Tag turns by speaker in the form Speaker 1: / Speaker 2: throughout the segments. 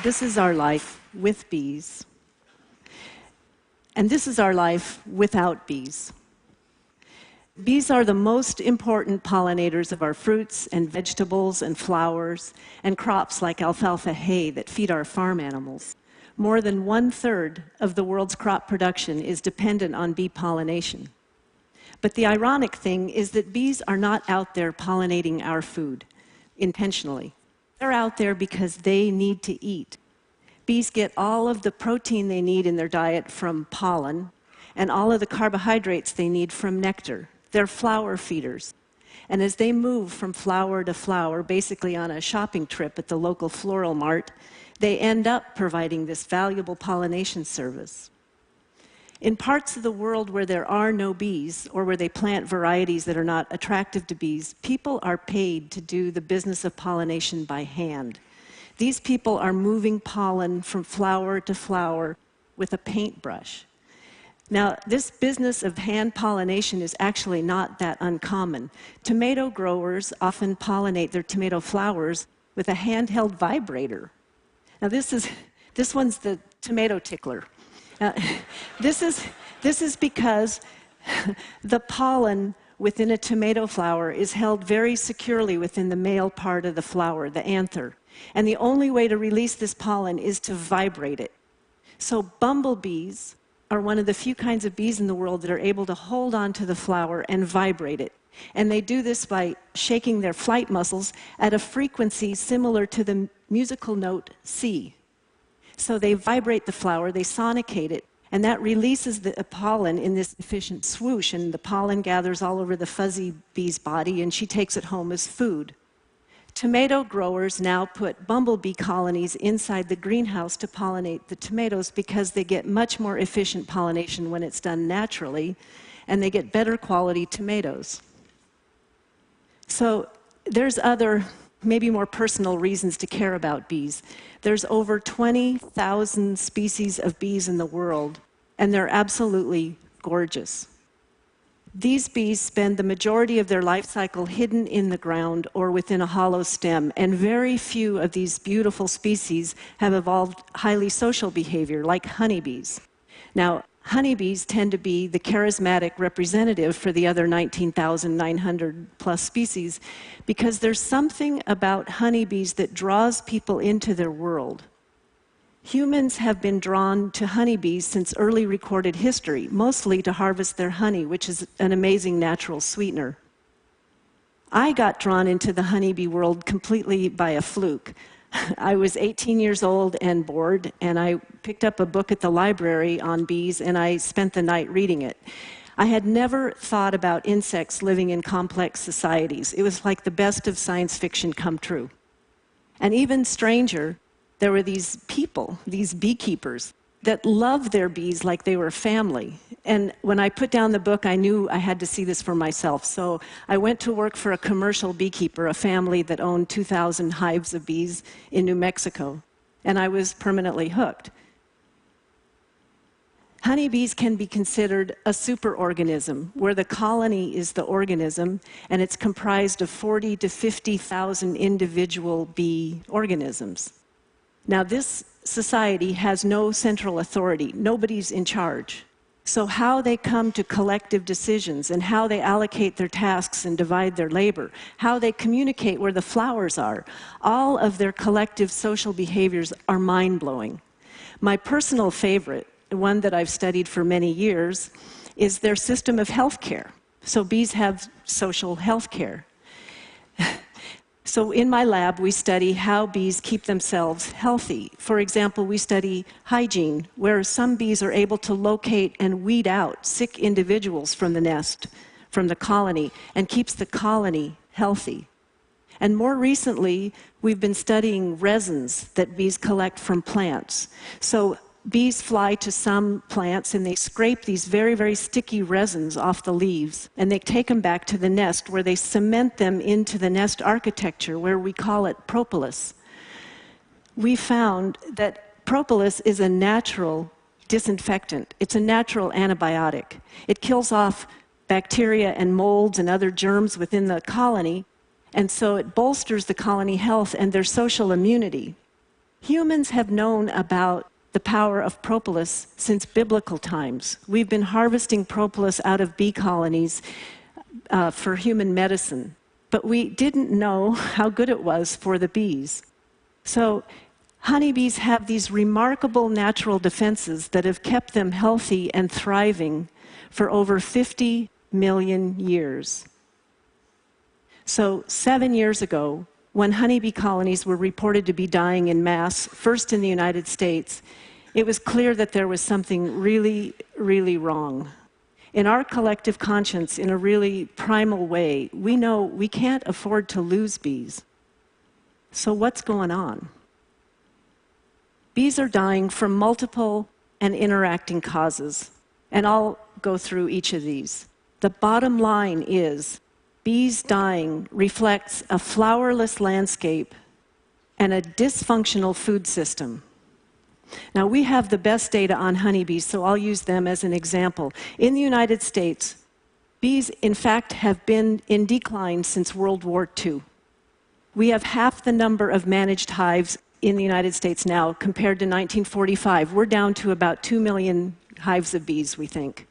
Speaker 1: This is our life with bees, and this is our life without bees. Bees are the most important pollinators of our fruits and vegetables and flowers and crops like alfalfa hay that feed our farm animals. More than 1/3 of the world's crop production is dependent on bee pollination. But the ironic thing is that bees are not out there pollinating our food intentionally. They're out there because they need to eat. Bees get all of the protein they need in their diet from pollen and all of the carbohydrates they need from nectar. They're flower feeders. And as they move from flower to flower, basically on a shopping trip at the local floral mart, they end up providing this valuable pollination service. In parts of the world where there are no bees, or where they plant varieties that are not attractive to bees, people are paid to do the business of pollination by hand. These people are moving pollen from flower to flower with a paintbrush. Now, this business of hand pollination is actually not that uncommon. Tomato growers often pollinate their tomato flowers with a handheld vibrator. Now, this one's the tomato tickler. This is because the pollen within a tomato flower is held very securely within the male part of the flower, the anther. And the only way to release this pollen is to vibrate it. So bumblebees are one of the few kinds of bees in the world that are able to hold on to the flower and vibrate it. And they do this by shaking their flight muscles at a frequency similar to the musical note C. So they vibrate the flower, they sonicate it, and that releases the pollen in this efficient swoosh, and the pollen gathers all over the fuzzy bee's body, and she takes it home as food. Tomato growers now put bumblebee colonies inside the greenhouse to pollinate the tomatoes because they get much more efficient pollination when it's done naturally, and they get better quality tomatoes. So there's other, maybe more personal reasons to care about bees. There's over 20,000 species of bees in the world, and they're absolutely gorgeous. These bees spend the majority of their life cycle hidden in the ground or within a hollow stem, and very few of these beautiful species have evolved highly social behavior, like honeybees. Now, honeybees tend to be the charismatic representative for the other 19,900 plus species because there's something about honeybees that draws people into their world. Humans have been drawn to honeybees since early recorded history, mostly to harvest their honey, which is an amazing natural sweetener. I got drawn into the honeybee world completely by a fluke. I was 18 years old and bored, and I picked up a book at the library on bees, and I spent the night reading it. I had never thought about insects living in complex societies. It was like the best of science fiction come true. And even stranger, there were these people, these beekeepers, that loved their bees like they were family. And when I put down the book, I knew I had to see this for myself. So I went to work for a commercial beekeeper, a family that owned 2,000 hives of bees in New Mexico. And I was permanently hooked. Honeybees can be considered a superorganism, where the colony is the organism, and it's comprised of 40 to 50,000 individual bee organisms. Now, this society has no central authority. Nobody's in charge. So how they come to collective decisions and how they allocate their tasks and divide their labor, how they communicate where the flowers are, all of their collective social behaviors are mind-blowing. My personal favorite, one that I've studied for many years, is their system of health care. So bees have social health care. So in my lab, we study how bees keep themselves healthy. For example, we study hygiene, where some bees are able to locate and weed out sick individuals from the nest, from the colony, and keeps the colony healthy. And more recently, we've been studying resins that bees collect from plants. So bees fly to some plants and they scrape these very, very sticky resins off the leaves, and they take them back to the nest where they cement them into the nest architecture, where we call it propolis. We found that propolis is a natural disinfectant. It's a natural antibiotic. It kills off bacteria and molds and other germs within the colony, and so it bolsters the colony health and their social immunity. Humans have known about the power of propolis since biblical times. We've been harvesting propolis out of bee colonies for human medicine, but we didn't know how good it was for the bees. So honeybees have these remarkable natural defenses that have kept them healthy and thriving for over 50 million years. So 7 years ago, when honeybee colonies were reported to be dying in mass, first in the United States, it was clear that there was something really, really wrong. In our collective conscience, in a really primal way, we know we can't afford to lose bees. So what's going on? Bees are dying from multiple and interacting causes, and I'll go through each of these. The bottom line is, bees dying reflects a flowerless landscape and a dysfunctional food system. Now, we have the best data on honeybees, so I'll use them as an example. In the United States, bees, in fact, have been in decline since World War II. We have half the number of managed hives in the United States now compared to 1945. We're down to about 2 million hives of bees, we think.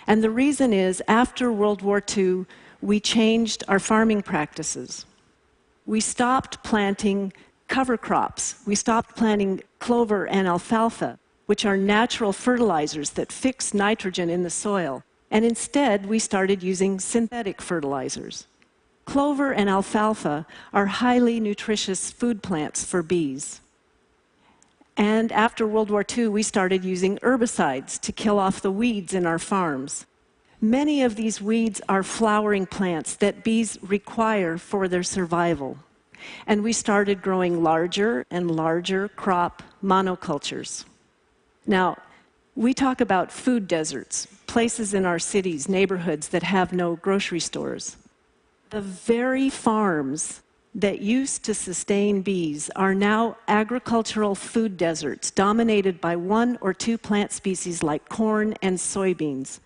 Speaker 1: And the reason is, after World War II, we changed our farming practices. We stopped planting cover crops. We stopped planting clover and alfalfa, which are natural fertilizers that fix nitrogen in the soil. And instead, we started using synthetic fertilizers. Clover and alfalfa are highly nutritious food plants for bees. And after World War II, we started using herbicides to kill off the weeds in our farms. Many of these weeds are flowering plants that bees require for their survival. And we started growing larger and larger crop monocultures. Now, we talk about food deserts, places in our cities, neighborhoods that have no grocery stores. The very farms that used to sustain bees are now agricultural food deserts dominated by 1 or 2 plant species like corn and soybeans.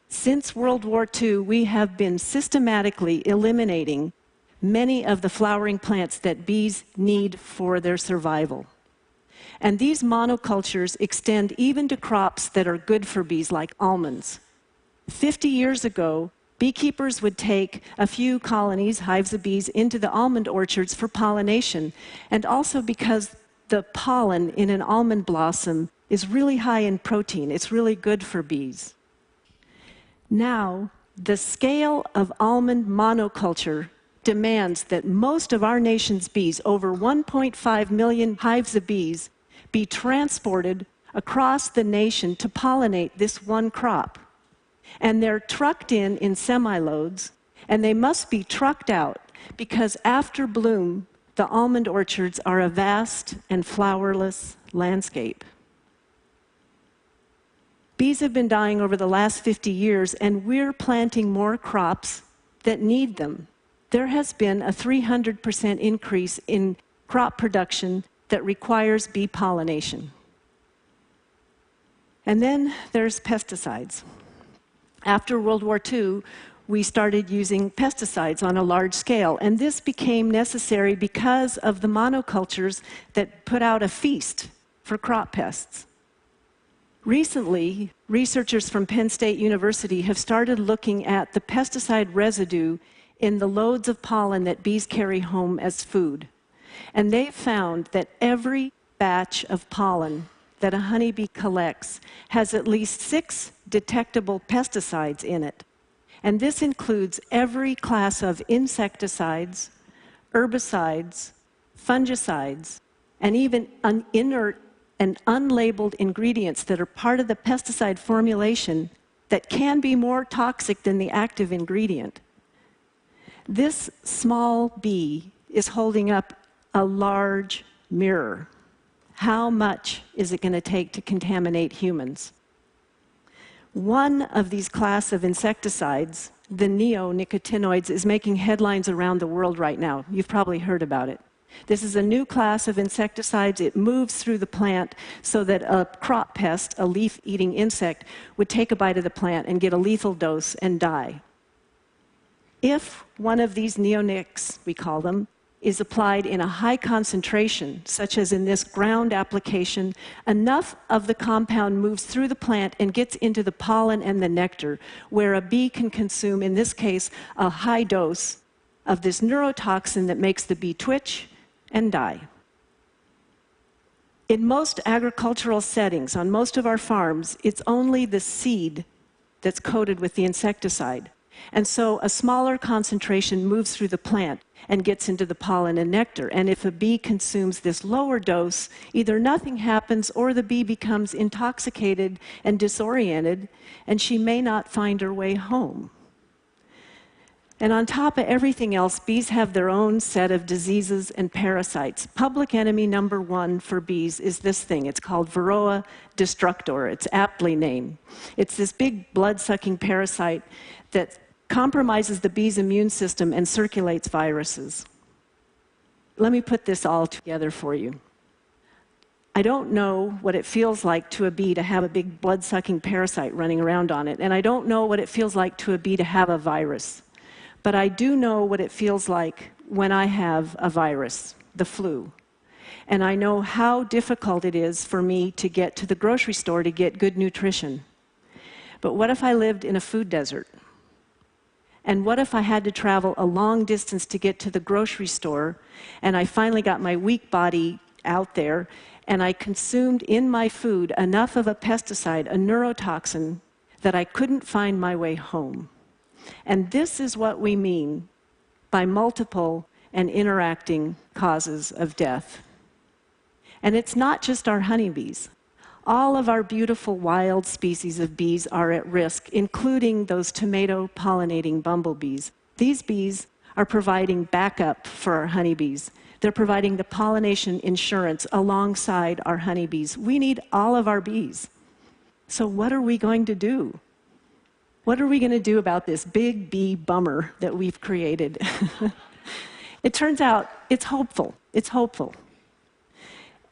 Speaker 1: Since World War II, we have been systematically eliminating many of the flowering plants that bees need for their survival. And these monocultures extend even to crops that are good for bees, like almonds. 50 years ago, beekeepers would take a few colonies, hives of bees, into the almond orchards for pollination, and also because the pollen in an almond blossom is really high in protein. It's really good for bees. Now, the scale of almond monoculture demands that most of our nation's bees, over 1.5 million hives of bees, be transported across the nation to pollinate this one crop. And they're trucked in semi-loads, and they must be trucked out because after bloom, the almond orchards are a vast and flowerless landscape. Bees have been dying over the last 50 years, and we're planting more crops that need them. There has been a 300% increase in crop production that requires bee pollination. And then there's pesticides. After World War II, we started using pesticides on a large scale, and this became necessary because of the monocultures that put out a feast for crop pests. Recently, researchers from Penn State University have started looking at the pesticide residue in the loads of pollen that bees carry home as food. And they found that every batch of pollen that a honeybee collects has at least 6 detectable pesticides in it. And this includes every class of insecticides, herbicides, fungicides, and even inert and unlabeled ingredients that are part of the pesticide formulation that can be more toxic than the active ingredient. This small bee is holding up a large mirror. How much is it going to take to contaminate humans? One of these class of insecticides, the neonicotinoids, is making headlines around the world right now. You've probably heard about it. This is a new class of insecticides. It moves through the plant so that a crop pest, a leaf-eating insect, would take a bite of the plant and get a lethal dose and die. If one of these neonics, we call them, is applied in a high concentration, such as in this ground application, enough of the compound moves through the plant and gets into the pollen and the nectar, where a bee can consume, in this case, a high dose of this neurotoxin that makes the bee twitch and die. In most agricultural settings, on most of our farms, it's only the seed that's coated with the insecticide. And so a smaller concentration moves through the plant and gets into the pollen and nectar. And if a bee consumes this lower dose, either nothing happens or the bee becomes intoxicated and disoriented, and she may not find her way home. And on top of everything else, bees have their own set of diseases and parasites. Public enemy number one for bees is this thing. It's called Varroa destructor. It's aptly named. It's this big blood-sucking parasite that compromises the bee's immune system and circulates viruses. Let me put this all together for you. I don't know what it feels like to a bee to have a big blood-sucking parasite running around on it, and I don't know what it feels like to a bee to have a virus. But I do know what it feels like when I have a virus, the flu. And I know how difficult it is for me to get to the grocery store to get good nutrition. But what if I lived in a food desert? And what if I had to travel a long distance to get to the grocery store, and I finally got my weak body out there, and I consumed in my food enough of a pesticide, a neurotoxin, that I couldn't find my way home? And this is what we mean by multiple and interacting causes of death. And it's not just our honeybees. All of our beautiful wild species of bees are at risk, including those tomato pollinating bumblebees. These bees are providing backup for our honeybees. They're providing the pollination insurance alongside our honeybees. We need all of our bees. So what are we going to do? What are we going to do about this big bee bummer that we've created? It turns out it's hopeful. It's hopeful.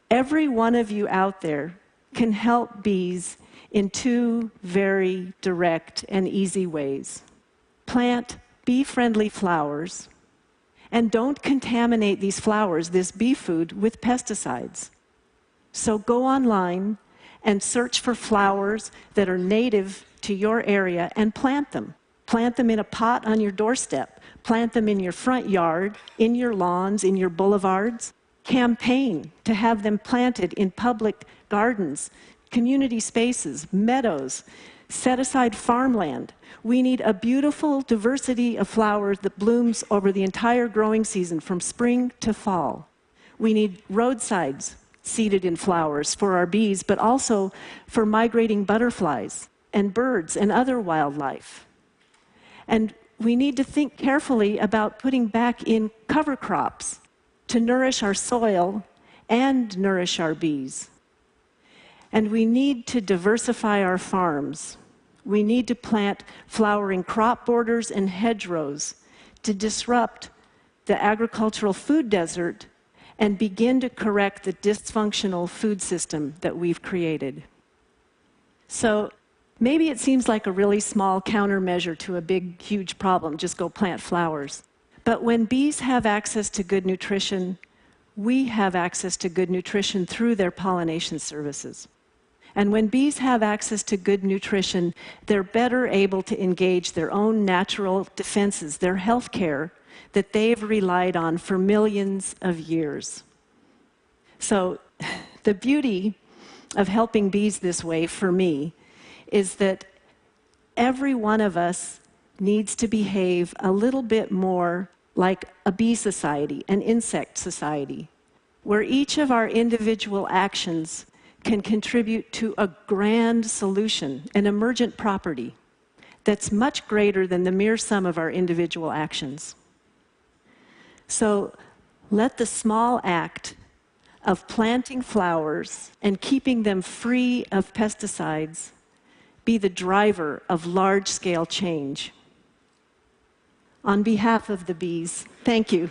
Speaker 1: Every one of you out there can help bees in two very direct and easy ways. Plant bee-friendly flowers, and don't contaminate these flowers, this bee food, with pesticides. So go online and search for flowers that are native to your area and plant them. Plant them in a pot on your doorstep. Plant them in your front yard, in your lawns, in your boulevards. Campaign to have them planted in public gardens, community spaces, meadows. Set aside farmland. We need a beautiful diversity of flowers that blooms over the entire growing season from spring to fall. We need roadsides seeded in flowers for our bees, but also for migrating butterflies and birds and other wildlife. And we need to think carefully about putting back in cover crops to nourish our soil and nourish our bees. And we need to diversify our farms. We need to plant flowering crop borders and hedgerows to disrupt the agricultural food desert and begin to correct the dysfunctional food system that we've created. So maybe it seems like a really small countermeasure to a big, huge problem, just go plant flowers. But when bees have access to good nutrition, we have access to good nutrition through their pollination services. And when bees have access to good nutrition, they're better able to engage their own natural defenses, their health care that they've relied on for millions of years. So the beauty of helping bees this way, for me, is that every one of us needs to behave a little bit more like a bee society, an insect society, where each of our individual actions can contribute to a grand solution, an emergent property that's much greater than the mere sum of our individual actions. So let the small act of planting flowers and keeping them free of pesticides be the driver of large-scale change. On behalf of the bees, thank you.